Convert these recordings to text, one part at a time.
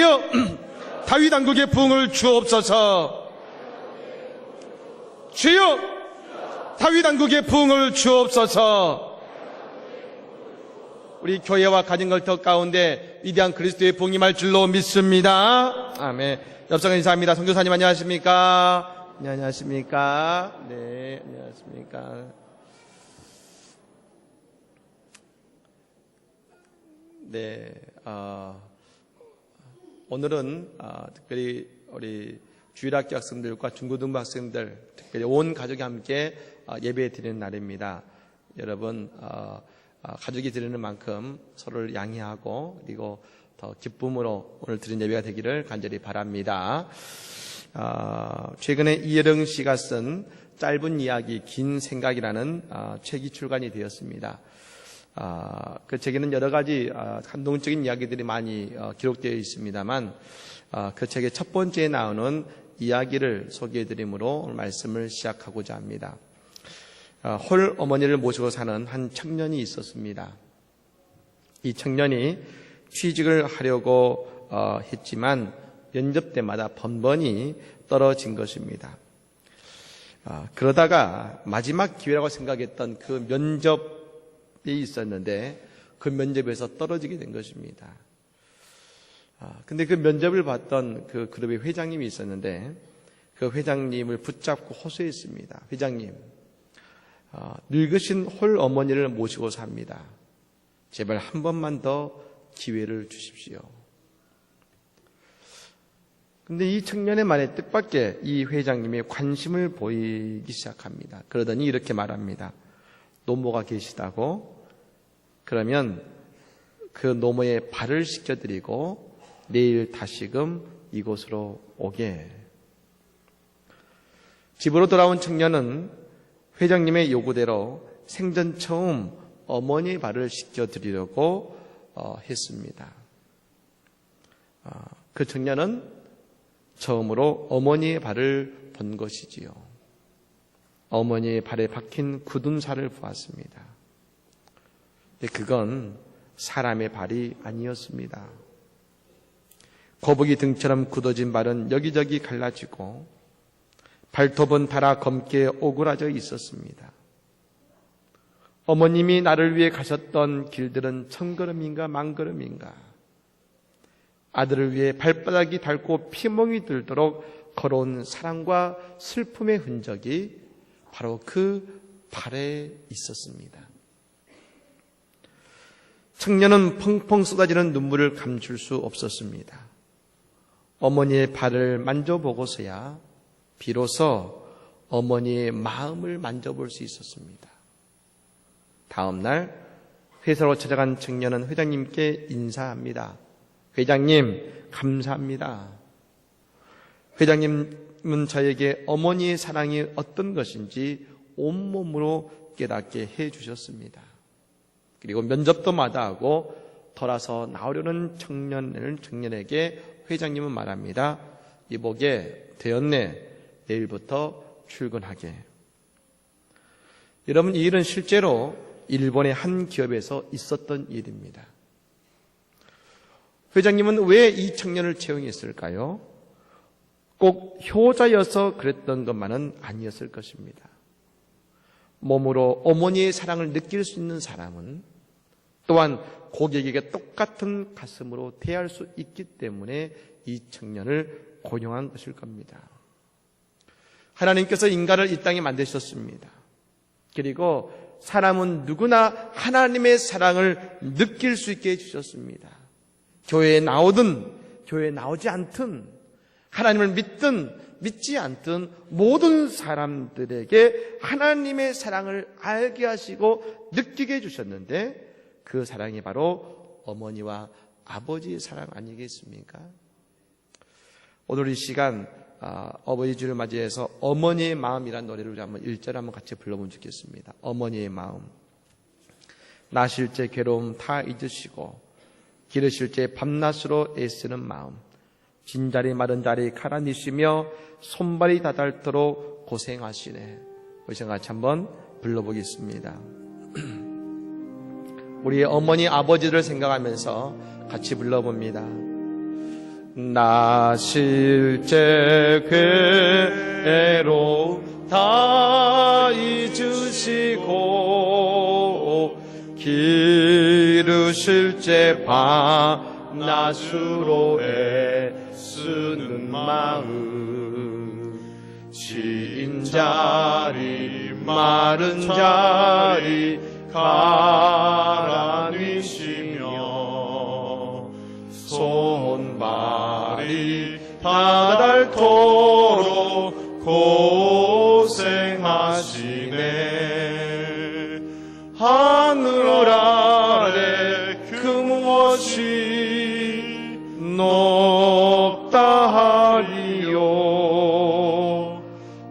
주여 다윗 왕국의 부흥을 주옵소서. 주여 다윗 왕국의 부흥을 주옵소서. 우리 교회와 가정걸터 가운데 위대한 그리스도의 부흥이 임할 줄로 믿습니다. 아멘. 옆사람 인사합니다. 선교사님 안녕하십니까? 네, 안녕하십니까? 네, 안녕하십니까? 네, 오늘은 특별히 우리 주일학교 학생들과 중고등부 학생들, 특별히 온 가족이 함께 예배 드리는 날입니다. 여러분, 가족이 드리는 만큼 서로를 양해하고 그리고 더 기쁨으로 오늘 드린 예배가 되기를 간절히 바랍니다. 최근에 이혜령 씨가 쓴 짧은 이야기, 긴 생각이라는 책이 출간이 되었습니다. 그 책에는 여러 가지 감동적인 이야기들이 많이 기록되어 있습니다만 그 책의 첫 번째에 나오는 이야기를 소개해드림으로 오늘 말씀을 시작하고자 합니다. 홀 어머니를 모시고 사는 한 청년이 있었습니다. 이 청년이 취직을 하려고 했지만 면접 때마다 번번이 떨어진 것입니다. 그러다가 마지막 기회라고 생각했던 그 면접이 있었는데 그 면접에서 떨어지게 된 것입니다. 근데 그 면접을 봤던 그 그룹의 회장님이 있었는데 그 회장님을 붙잡고 호소했습니다. 회장님, 늙으신 홀 어머니를 모시고 삽니다. 제발 한 번만 더 기회를 주십시오. 근데 이 청년의 말에 뜻밖의 이 회장님이 관심을 보이기 시작합니다. 그러더니 이렇게 말합니다. 노모가 계시다고? 그러면 그 노모에 발을 씻겨드리고 내일 다시금 이곳으로 오게. 집으로 돌아온 청년은 회장님의 요구대로 생전 처음 어머니의 발을 씻겨드리려고 했습니다. 그 청년은 처음으로 어머니의 발을 본 것이지요. 어머니의 발에 박힌 굳은 살을 보았습니다. 근데 그건 사람의 발이 아니었습니다. 거북이 등처럼 굳어진 발은 여기저기 갈라지고 발톱은 달아 검게 오그라져 있었습니다. 어머님이 나를 위해 가셨던 길들은 천걸음인가 만걸음인가, 아들을 위해 발바닥이 닳고 피멍이 들도록 걸어온 사랑과 슬픔의 흔적이 바로 그 발에 있었습니다. 청년은 펑펑 쏟아지는 눈물을 감출 수 없었습니다. 어머니의 발을 만져보고서야 비로소 어머니의 마음을 만져볼 수 있었습니다. 다음 날 회사로 찾아간 청년은 회장님께 인사합니다. 회장님, 감사합니다. 회장님은 저에게 어머니의 사랑이 어떤 것인지 온몸으로 깨닫게 해주셨습니다. 그리고 면접도 마다하고 돌아서 나오려는 청년에게 회장님은 말합니다. 이보게 되었네. 내일부터 출근하게. 여러분, 이 일은 실제로 일본의 한 기업에서 있었던 일입니다. 회장님은 왜 이 청년을 채용했을까요? 꼭 효자여서 그랬던 것만은 아니었을 것입니다. 몸으로 어머니의 사랑을 느낄 수 있는 사람은 또한 고객에게 똑같은 가슴으로 대할 수 있기 때문에 이 청년을 고용한 것일 겁니다. 하나님께서 인간을 이 땅에 만드셨습니다. 그리고 사람은 누구나 하나님의 사랑을 느낄 수 있게 해주셨습니다. 교회에 나오든 교회에 나오지 않든 하나님을 믿든 믿지 않든 모든 사람들에게 하나님의 사랑을 알게 하시고 느끼게 해주셨는데 그 사랑이 바로 어머니와 아버지의 사랑 아니겠습니까? 오늘 이 시간 어버이 주를 맞이해서 어머니의 마음이라는 노래를 우리 한번 1절 한번 같이 불러보면 좋겠습니다. 어머니의 마음. 나실 때 괴로움 다 잊으시고 기르실 때 밤낮으로 애쓰는 마음. 진자리 마른 자리 갈아니시며 손발이 다닳도록 고생하시네. 우리 같이 한번 불러보겠습니다. 우리 어머니 아버지를 생각하면서 같이 불러봅니다. 나 실제 괴로 다 잊으시고 기르실제 밤낮으로 애쓰는 마음 지인 자리 마른 자리 가라니시며 손발이 다닳도록 고생하시네. 하늘 아래 그 무엇이 높다 하리요.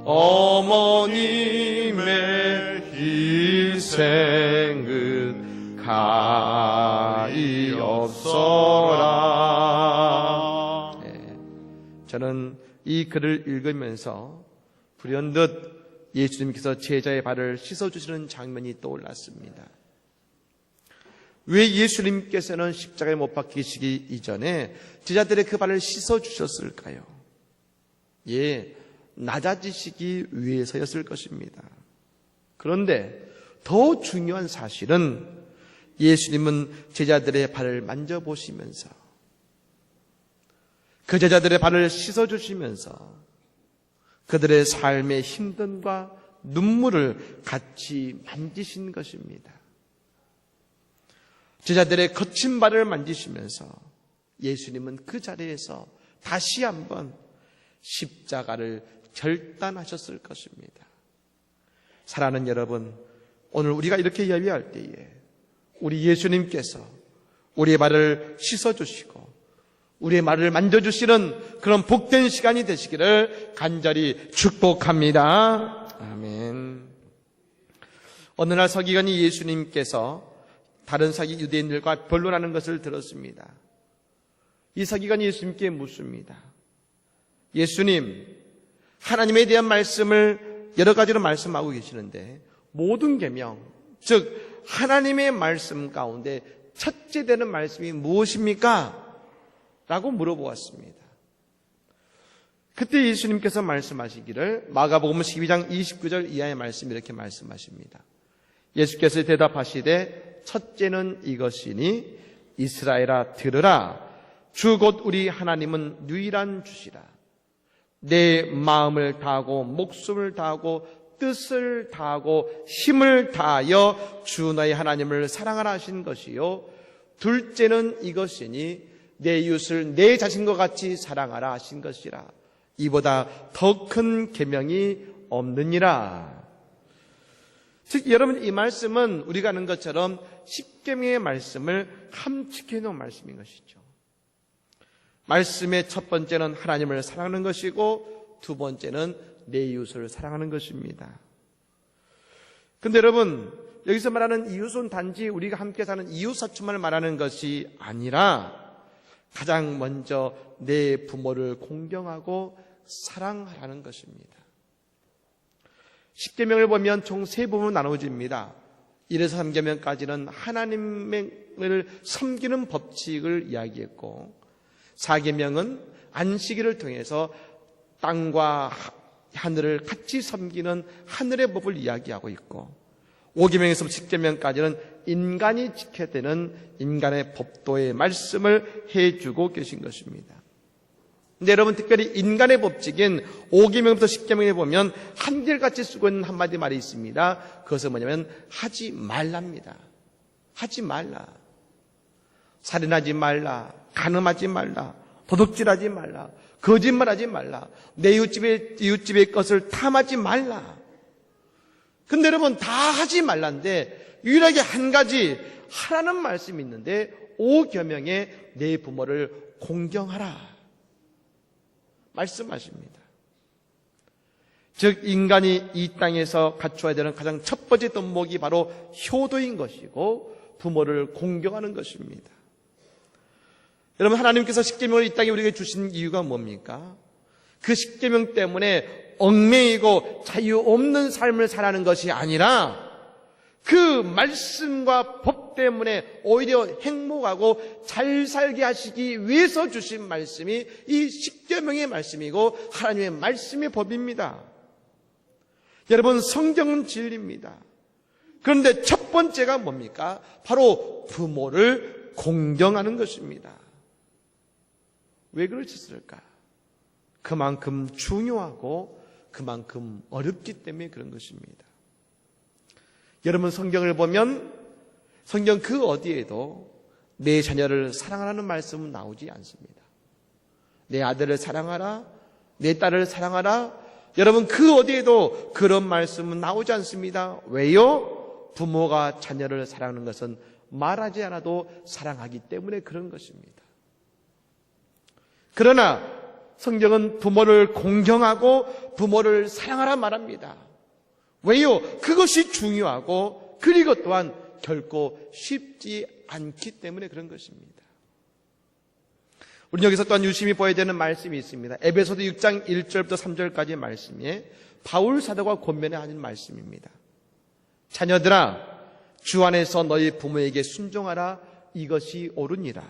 어머님의 희생은 가이없어라. 저는 이 글을 읽으면서 불현듯 예수님께서 제자의 발을 씻어주시는 장면이 떠올랐습니다. 왜 예수님께서는 십자가에 못 박히시기 이전에 제자들의 그 발을 씻어주셨을까요? 낮아지시기 위해서였을 것입니다. 그런데 더 중요한 사실은 예수님은 제자들의 발을 만져보시면서 그 제자들의 발을 씻어주시면서 그들의 삶의 힘듦과 눈물을 같이 만지신 것입니다. 제자들의 거친 발을 만지시면서 예수님은 그 자리에서 다시 한번 십자가를 결단하셨을 것입니다. 사랑하는 여러분, 오늘 우리가 이렇게 예배할 때에 우리 예수님께서 우리의 발을 씻어주시고 우리의 말을 만져주시는 그런 복된 시간이 되시기를 간절히 축복합니다. 아멘. 어느 날 서기관이 예수님께서 다른 서기 유대인들과 변론하는 것을 들었습니다. 이 서기관이 예수님께 묻습니다. 예수님, 하나님에 대한 말씀을 여러 가지로 말씀하고 계시는데 모든 계명, 즉 하나님의 말씀 가운데 첫째 되는 말씀이 무엇입니까? 라고 물어보았습니다. 그때 예수님께서 말씀하시기를 마가복음 12장 29절 이하의 말씀 이렇게 말씀하십니다. 예수께서 대답하시되 첫째는 이것이니 이스라엘아 들으라. 주 곧 우리 하나님은 유일한 주시라. 내 마음을 다하고 목숨을 다하고 뜻을 다하고 힘을 다하여 주 너의 하나님을 사랑하라 하신 것이요. 둘째는 이것이니 내 이웃을 내 자신과 같이 사랑하라 하신 것이라. 이보다 더 큰 계명이 없느니라. 즉 여러분, 이 말씀은 우리가 아는 것처럼 십계명의 말씀을 함축해 놓은 말씀인 것이죠. 말씀의 첫 번째는 하나님을 사랑하는 것이고 두 번째는 내 이웃을 사랑하는 것입니다. 그런데 여러분, 여기서 말하는 이웃은 단지 우리가 함께 사는 이웃사촌만을 말하는 것이 아니라 가장 먼저 내 부모를 공경하고 사랑하라는 것입니다. 십계명을 보면 총 세 부분으로 나눠집니다. 1에서 3계명까지는 하나님을 섬기는 법칙을 이야기했고 4계명은 안식일을 통해서 땅과 하늘을 같이 섬기는 하늘의 법을 이야기하고 있고 5계명에서 10계명까지는 인간이 지켜야 되는 인간의 법도의 말씀을 해주고 계신 것입니다. 근데 여러분, 특별히 인간의 법칙인 5계명부터 10계명에 보면 한결같이 쓰고 있는 한마디 말이 있습니다. 그것은 뭐냐면 하지 말랍니다. 하지 말라. 살인하지 말라. 간음하지 말라. 도둑질하지 말라. 거짓말하지 말라. 내 이웃집의 것을 탐하지 말라. 근데 여러분, 다 하지 말란데 유일하게 한 가지 하라는 말씀이 있는데 5계명에 내 부모를 공경하라 말씀하십니다. 즉 인간이 이 땅에서 갖춰야 되는 가장 첫 번째 덕목이 바로 효도인 것이고 부모를 공경하는 것입니다. 여러분, 하나님께서 십계명을 이 땅에 우리에게 주신 이유가 뭡니까? 그 십계명 때문에 얽매이고 자유 없는 삶을 살아가는 것이 아니라 그 말씀과 법 때문에 오히려 행복하고 잘 살게 하시기 위해서 주신 말씀이 이 십계명의 말씀이고 하나님의 말씀의 법입니다. 여러분, 성경은 진리입니다. 그런데 첫 번째가 뭡니까? 바로 부모를 공경하는 것입니다. 왜 그러셨을까? 그만큼 중요하고 그만큼 어렵기 때문에 그런 것입니다. 여러분, 성경을 보면 성경 그 어디에도 내 자녀를 사랑하라는 말씀은 나오지 않습니다. 내 아들을 사랑하라, 내 딸을 사랑하라. 여러분, 그 어디에도 그런 말씀은 나오지 않습니다. 왜요? 부모가 자녀를 사랑하는 것은 말하지 않아도 사랑하기 때문에 그런 것입니다. 그러나 성경은 부모를 공경하고 부모를 사랑하라 말합니다. 왜요? 그것이 중요하고 그리고 또한 결코 쉽지 않기 때문에 그런 것입니다. 우리 여기서 또한 유심히 보아야 되는 말씀이 있습니다. 에베소서 6장 1절부터 3절까지의 말씀에 바울 사도가 권면해 하는 말씀입니다. 자녀들아, 주 안에서 너희 부모에게 순종하라. 이것이 옳으니라.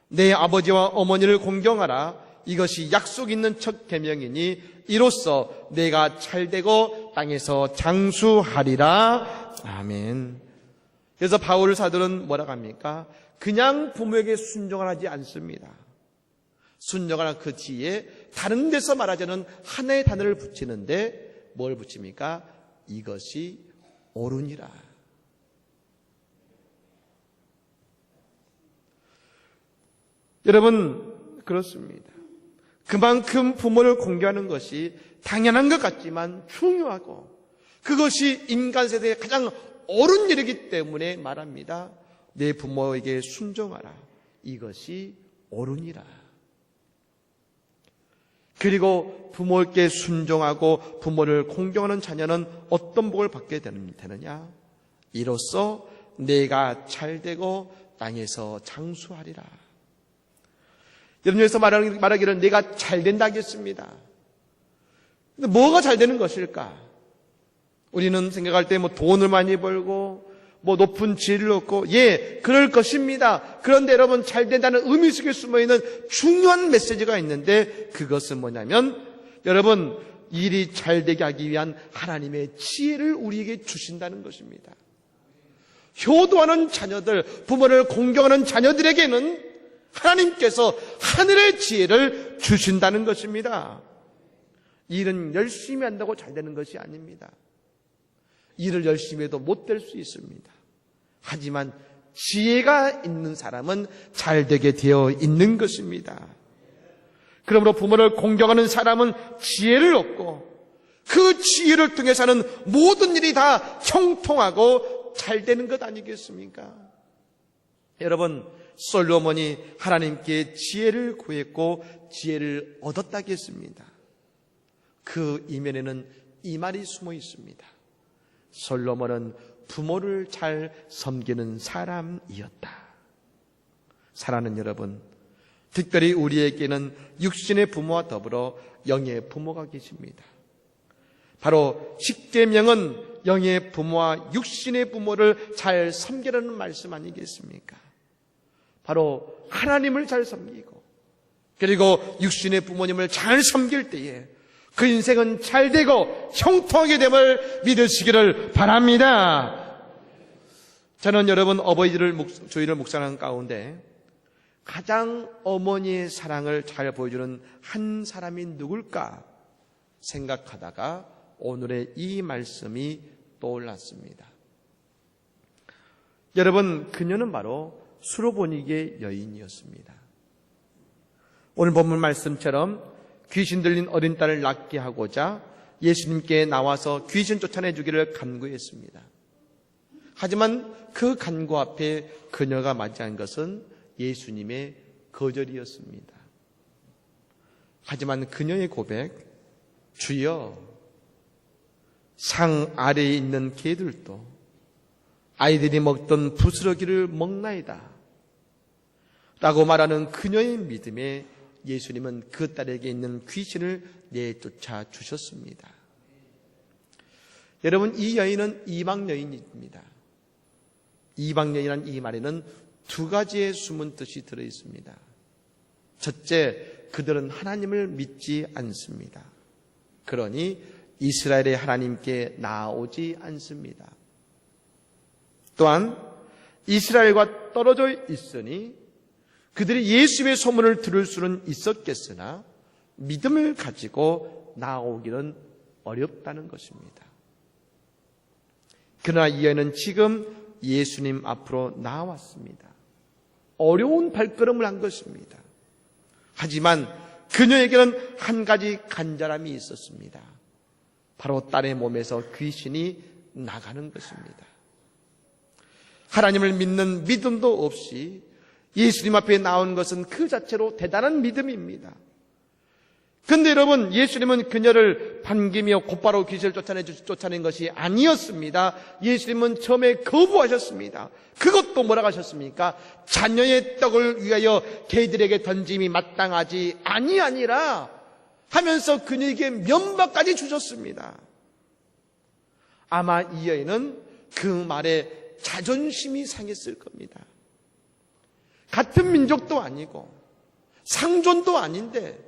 내 아버지와 어머니를 공경하라. 이것이 약속 있는 첫 계명이니 이로써 내가 잘되고 땅에서 장수하리라. 아멘. 그래서 바울 사도는 뭐라고 합니까? 그냥 부모에게 순종을 하지 않습니다. 순종하라 그 뒤에 다른 데서 말하자는 하나의 단어를 붙이는데 뭘 붙입니까? 이것이 옳으니라. 여러분, 그렇습니다. 그만큼 부모를 공경하는 것이 당연한 것 같지만 중요하고 그것이 인간 세대의 가장 옳은 일이기 때문에 말합니다. 내 부모에게 순종하라. 이것이 옳으니라. 그리고 부모에게 순종하고 부모를 공경하는 자녀는 어떤 복을 받게 되느냐? 이로써 내가 잘되고 땅에서 장수하리라. 여러분께서 말하기를 내가 잘된다 하겠습니다. 근데 뭐가 잘되는 것일까? 우리는 생각할 때 돈을 많이 벌고 높은 지위를 얻고 그럴 것입니다. 그런데 여러분, 잘된다는 의미 속에 숨어있는 중요한 메시지가 있는데 그것은 뭐냐면 여러분, 일이 잘되게 하기 위한 하나님의 지혜를 우리에게 주신다는 것입니다. 효도하는 자녀들, 부모를 공경하는 자녀들에게는 하나님께서 하늘의 지혜를 주신다는 것입니다. 일은 열심히 한다고 잘 되는 것이 아닙니다. 일을 열심히 해도 못 될 수 있습니다. 하지만 지혜가 있는 사람은 잘 되게 되어 있는 것입니다. 그러므로 부모를 공경하는 사람은 지혜를 얻고 그 지혜를 통해서 하는 모든 일이 다 형통하고 잘 되는 것 아니겠습니까? 여러분, 솔로몬이 하나님께 지혜를 구했고 지혜를 얻었다고 했습니다. 그 이면에는 이 말이 숨어 있습니다. 솔로몬은 부모를 잘 섬기는 사람이었다. 사랑하는 여러분, 특별히 우리에게는 육신의 부모와 더불어 영의 부모가 계십니다. 바로 십계명은 영의 부모와 육신의 부모를 잘 섬기라는 말씀 아니겠습니까? 바로 하나님을 잘 섬기고 그리고 육신의 부모님을 잘 섬길 때에 그 인생은 잘 되고 형통하게 됨을 믿으시기를 바랍니다. 저는 여러분 어버이들 주일을 묵상하는 가운데 가장 어머니의 사랑을 잘 보여주는 한 사람이 누굴까 생각하다가 오늘의 이 말씀이 떠올랐습니다. 여러분, 그녀는 바로 수로보니게 여인이었습니다. 오늘 본문 말씀처럼 귀신 들린 어린 딸을 낫게 하고자 예수님께 나와서 귀신 쫓아내 주기를 간구했습니다. 하지만 그 간구 앞에 그녀가 맞이한 것은 예수님의 거절이었습니다. 하지만 그녀의 고백, 주여, 상 아래에 있는 개들도 아이들이 먹던 부스러기를 먹나이다 라고 말하는 그녀의 믿음에 예수님은 그 딸에게 있는 귀신을 내쫓아 주셨습니다. 여러분, 이 여인은 이방 여인입니다. 이방 여인이라는 이 말에는 두 가지의 숨은 뜻이 들어 있습니다. 첫째, 그들은 하나님을 믿지 않습니다. 그러니 이스라엘의 하나님께 나아오지 않습니다. 또한 이스라엘과 떨어져 있으니 그들이 예수의 소문을 들을 수는 있었겠으나 믿음을 가지고 나아오기는 어렵다는 것입니다. 그러나 이 여인은 지금 예수님 앞으로 나왔습니다. 어려운 발걸음을 한 것입니다. 하지만 그녀에게는 한 가지 간절함이 있었습니다. 바로 딸의 몸에서 귀신이 나가는 것입니다. 하나님을 믿는 믿음도 없이 예수님 앞에 나온 것은 그 자체로 대단한 믿음입니다. 그런데 여러분, 예수님은 그녀를 반기며 곧바로 귀신을 쫓아낸 것이 아니었습니다. 예수님은 처음에 거부하셨습니다. 그것도 뭐라고 하셨습니까? 자녀의 떡을 위하여 개들에게 던짐이 마땅하지 아니라 하면서 그녀에게 면박까지 주셨습니다. 아마 이 여인은 그 말에 자존심이 상했을 겁니다. 같은 민족도 아니고 상존도 아닌데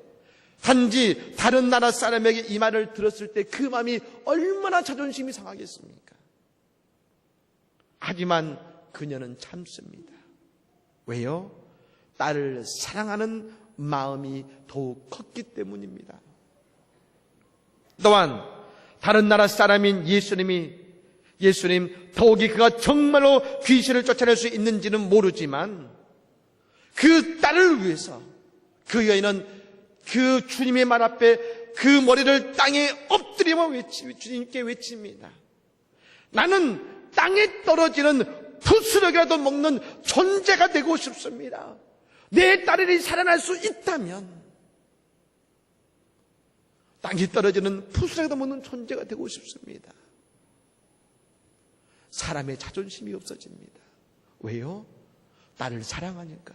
단지 다른 나라 사람에게 이 말을 들었을 때 그 마음이 얼마나 자존심이 상하겠습니까? 하지만 그녀는 참습니다. 왜요? 딸을 사랑하는 마음이 더욱 컸기 때문입니다. 또한 다른 나라 사람인 예수님 더욱이 그가 정말로 귀신을 쫓아낼 수 있는지는 모르지만 그 딸을 위해서 그 여인은 그 주님의 말 앞에 그 머리를 땅에 엎드리며 주님께 외칩니다. 나는 땅에 떨어지는 푸스러기라도 먹는 존재가 되고 싶습니다. 내 딸이 살아날 수 있다면 땅에 떨어지는 푸스러기라도 먹는 존재가 되고 싶습니다. 사람의 자존심이 없어집니다. 왜요? 딸을 사랑하니까.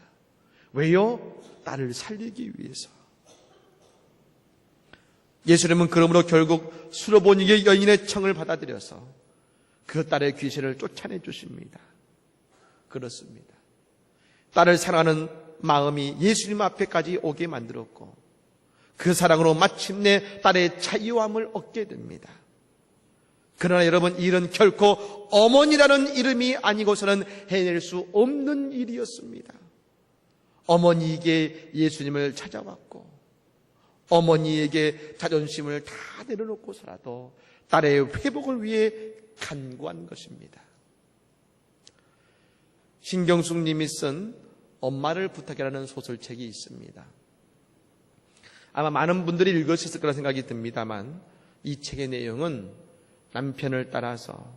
왜요? 딸을 살리기 위해서. 예수님은 그러므로 결국 수로보니게 여인의 청을 받아들여서 그 딸의 귀신을 쫓아내 주십니다. 그렇습니다. 딸을 사랑하는 마음이 예수님 앞에까지 오게 만들었고 그 사랑으로 마침내 딸의 자유함을 얻게 됩니다. 그러나 여러분, 이 일은 결코 어머니라는 이름이 아니고서는 해낼 수 없는 일이었습니다. 어머니에게 예수님을 찾아왔고 어머니에게 자존심을 다 내려놓고서라도 딸의 회복을 위해 간구한 것입니다. 신경숙 님이 쓴 엄마를 부탁해라는 소설책이 있습니다. 아마 많은 분들이 읽으셨을 거라 생각이 듭니다만 이 책의 내용은 남편을 따라서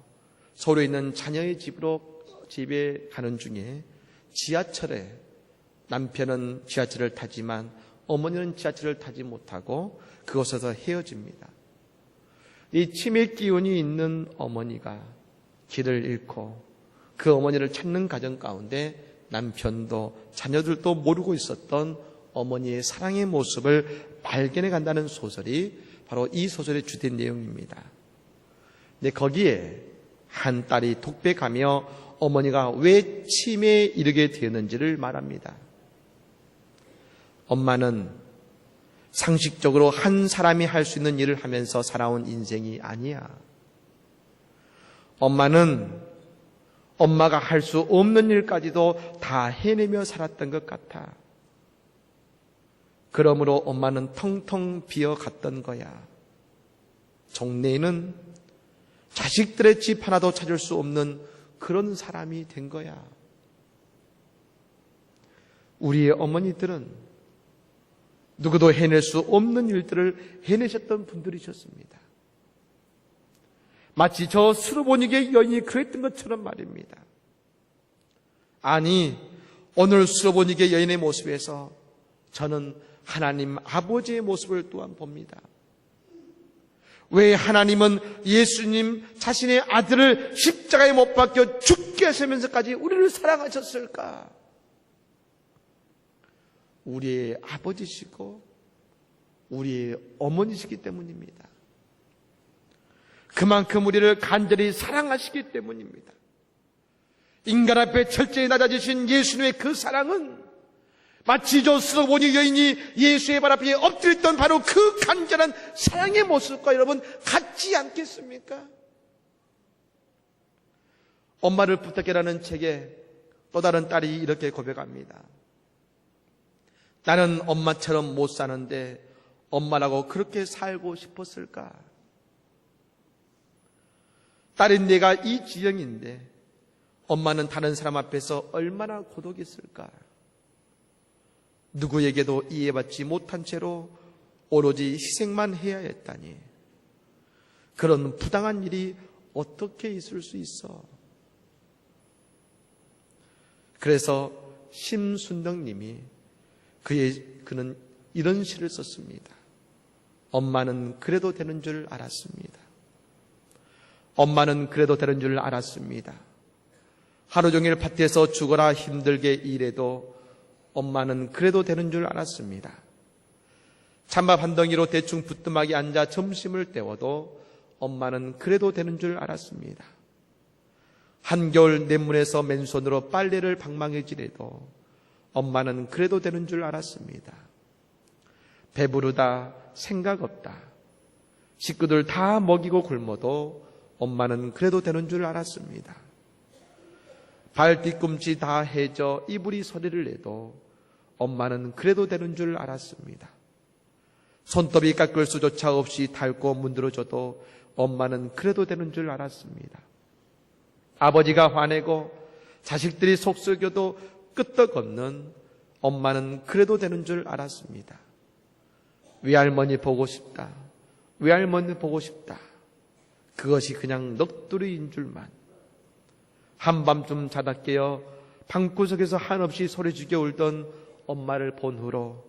서울에 있는 자녀의 집에 가는 중에 지하철에 남편은 지하철을 타지만 어머니는 지하철을 타지 못하고 그곳에서 헤어집니다. 이 치매 기운이 있는 어머니가 길을 잃고 그 어머니를 찾는 과정 가운데 남편도 자녀들도 모르고 있었던 어머니의 사랑의 모습을 발견해 간다는 소설이 바로 이 소설의 주된 내용입니다. 근데 거기에 한 딸이 독백하며 어머니가 왜 치매에 이르게 되었는지를 말합니다. 엄마는 상식적으로 한 사람이 할 수 있는 일을 하면서 살아온 인생이 아니야. 엄마는 엄마가 할 수 없는 일까지도 다 해내며 살았던 것 같아. 그러므로 엄마는 텅텅 비어갔던 거야. 종래에는 자식들의 집 하나도 찾을 수 없는 그런 사람이 된 거야. 우리의 어머니들은 누구도 해낼 수 없는 일들을 해내셨던 분들이셨습니다. 마치 저 수로보니게 여인이 그랬던 것처럼 말입니다. 아니, 오늘 수로보니게 여인의 모습에서 저는 하나님 아버지의 모습을 또한 봅니다. 왜 하나님은 예수님 자신의 아들을 십자가에 못 박혀 죽게 하시면서까지 우리를 사랑하셨을까? 우리의 아버지시고 우리의 어머니시기 때문입니다. 그만큼 우리를 간절히 사랑하시기 때문입니다. 인간 앞에 철저히 낮아지신 예수님의 그 사랑은 마치 저 스로보니 여인이 예수의 발 앞에 엎드렸던 바로 그 간절한 사랑의 모습과 여러분 같지 않겠습니까? 엄마를 부탁해라는 책에 또 다른 딸이 이렇게 고백합니다. 나는 엄마처럼 못 사는데 엄마라고 그렇게 살고 싶었을까? 딸인 내가 이 지경인데 엄마는 다른 사람 앞에서 얼마나 고독했을까? 누구에게도 이해받지 못한 채로 오로지 희생만 해야 했다니. 그런 부당한 일이 어떻게 있을 수 있어? 그래서 심순덕님이 그는 이런 시를 썼습니다. 엄마는 그래도 되는 줄 알았습니다. 엄마는 그래도 되는 줄 알았습니다. 하루 종일 밭에서 죽어라 힘들게 일해도 엄마는 그래도 되는 줄 알았습니다. 찬밥 한 덩이로 대충 부뚜막에 앉아 점심을 때워도 엄마는 그래도 되는 줄 알았습니다. 한겨울 냇물에서 맨손으로 빨래를 방망이질해도 엄마는 그래도 되는 줄 알았습니다. 배부르다, 생각 없다, 식구들 다 먹이고 굶어도 엄마는 그래도 되는 줄 알았습니다. 발 뒤꿈치 다 해져 이불이 소리를 내도 엄마는 그래도 되는 줄 알았습니다. 손톱이 깎을 수조차 없이 닳고 문드러져도 엄마는 그래도 되는 줄 알았습니다. 아버지가 화내고 자식들이 속썩여도 끄떡없는 엄마는 그래도 되는 줄 알았습니다. 외할머니 보고 싶다, 외할머니 보고 싶다, 그것이 그냥 넋두리인 줄만. 한밤쯤 자다 깨어 방구석에서 한없이 소리 죽여 울던 엄마를 본 후로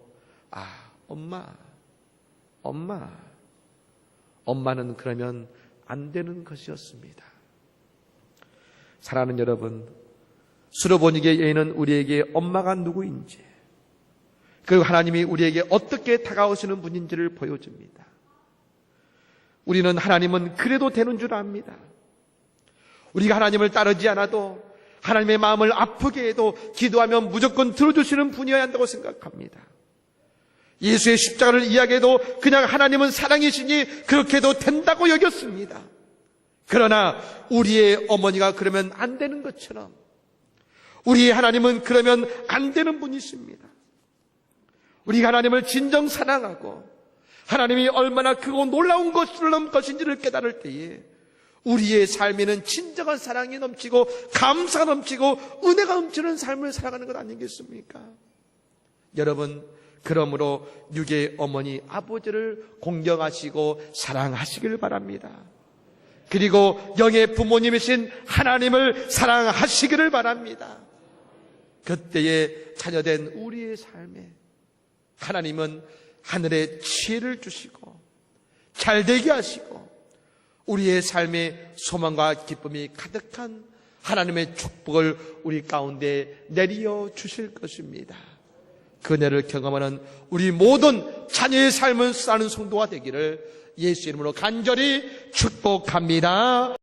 엄마는 그러면 안 되는 것이었습니다. 사랑하는 여러분, 수로보니게 여인은 우리에게 엄마가 누구인지, 그리고 하나님이 우리에게 어떻게 다가오시는 분인지를 보여줍니다. 우리는 하나님은 그래도 되는 줄 압니다. 우리가 하나님을 따르지 않아도 하나님의 마음을 아프게 해도 기도하면 무조건 들어주시는 분이어야 한다고 생각합니다. 예수의 십자가를 이야기해도 그냥 하나님은 사랑이시니 그렇게 해도 된다고 여겼습니다. 그러나 우리의 어머니가 그러면 안 되는 것처럼 우리의 하나님은 그러면 안 되는 분이십니다. 우리가 하나님을 진정 사랑하고 하나님이 얼마나 크고 놀라운 것인지를 깨달을 때에 우리의 삶에는 진정한 사랑이 넘치고 감사가 넘치고 은혜가 넘치는 삶을 살아가는 것 아니겠습니까? 여러분, 그러므로 육의 어머니 아버지를 공경하시고 사랑하시길 바랍니다. 그리고 영의 부모님이신 하나님을 사랑하시기를 바랍니다. 그때에 자녀된 우리의 삶에 하나님은 하늘의 지혜를 주시고 잘되게 하시고 우리의 삶에 소망과 기쁨이 가득한 하나님의 축복을 우리 가운데 내려 주실 것입니다. 그 은혜를 경험하는 우리 모든 자녀의 삶을 사는 성도가 되기를 예수 이름으로 간절히 축복합니다.